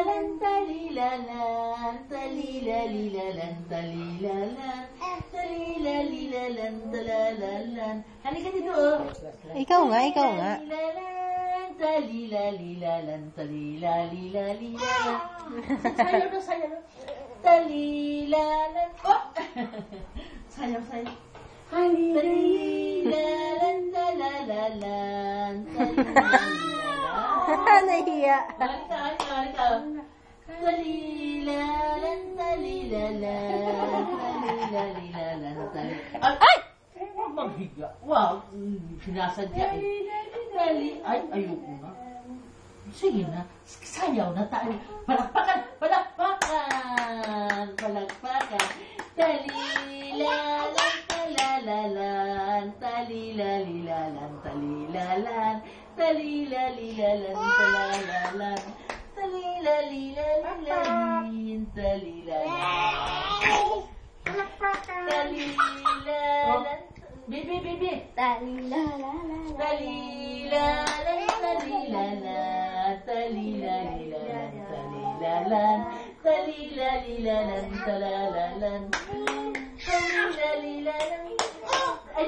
talilalan, talilalan, talilalilalan, talilalan, talilalilalan, talalalan. Halika dito, oh. Ikaw nga. Talilalilalan, talilalilalan. Sayaw na. Talilalan. Oh! Sayaw. Talilalan, talalalan, talilalilalan. Nahiya. Halika. Talilalan, talilalalan, talilalilalan, talilalalan. Ay! Maghiga. Wow, sinasadya eh. Ay, ayoko na. Sige na, sayaw na tayo. Palakpakan. Talilalan, talalalan, talilalilalan, talilalalan, talilalilalan, talalalan, talilalilalan, talilalalan. Bibi. Talilalalan, talilalilalan, talilalilalan, talilalilalan, talalalan, talilalilalan. Ay.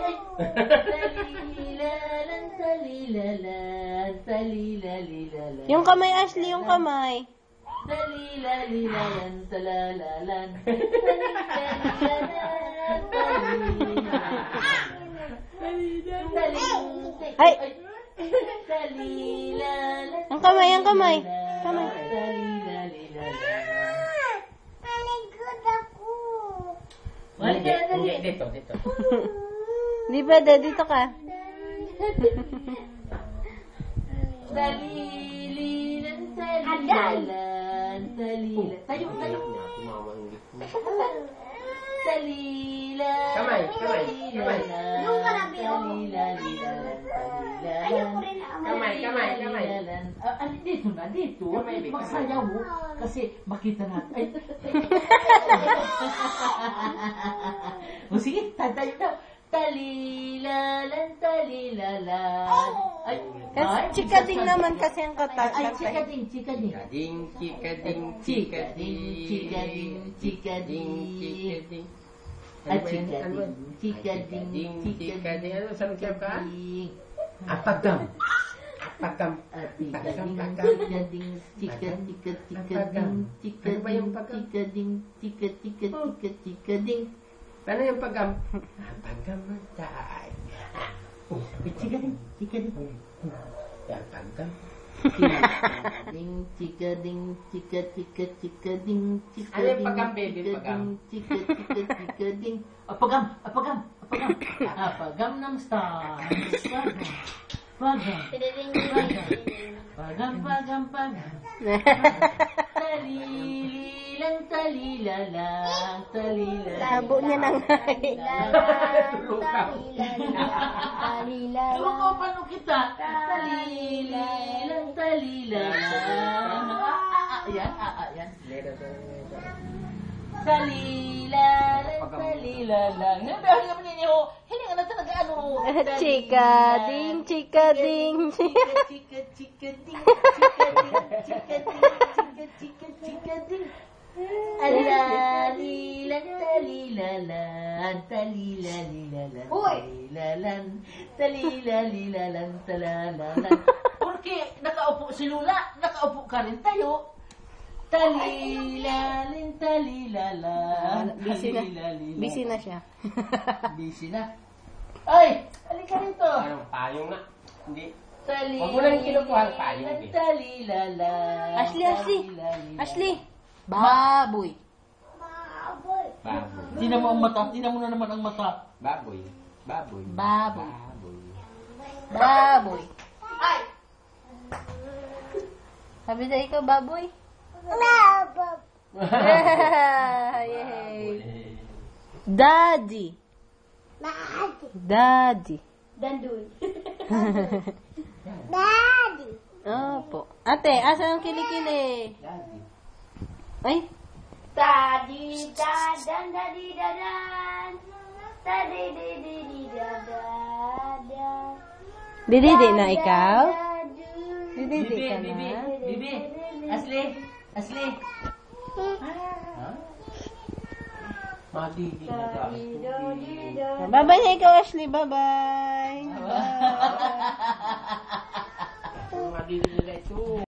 Talilalilalan. Yung kamay, Ashley, yung kamay. Talilalilalan, talalalan. Ay! Talilalan. Ang kamay. Hindi, dito. Di pwede, dito ka. Talililan, tayo. Talilan. Kamay. Kamay. Dito. Magsayaw mo. Kasi makita natin. O sige, tayo daw. Talilalan. Ay, Chikading naman kasi ang kata. Ay, chikading. Ay, chikading. Ano, saan siyap ka? Apagam. Chikading. Paano yung pagam? Apagam tayo. Chikading. Yan, pagam. Chikading. Ano yung pagam, baby? Pagam. Chikading. Apagam. Apagam ng stars. Pagam. Talilalan. Labo niya nang Tulong ko paano kita? Talilalan. Yan. Talilalan. Hindi nga na talaga ano. Chikading. Chikading. Talilalilalan. Porque nakaupo si Lula, nakaupo ka rin tayo. Talilalan. Busy na siya. Busy na. Ay, halika rito. Anong payong na? Hindi. Talilalan. Huwag mo lang kinukuha ang payong. Talilalan. Ashley. Baboy. Tingnan mo ang mata. Tingnan mo na naman ang mata. Baboy. Ay! Sabi sa ikaw, baboy. Yay. Daddy. Dandun. Opo. Ate, asan ang kilikili? Ay, Daddy, dadan, daddy, dadan. Daddy, daddy, dadan. dididi na ikaw? Dididi ka Bibi. na? Bibi. Ashley. Ashley. Madidi na taas tubig. Bye-bye na ikaw, Ashley. Bye-bye. Madidi nila ito.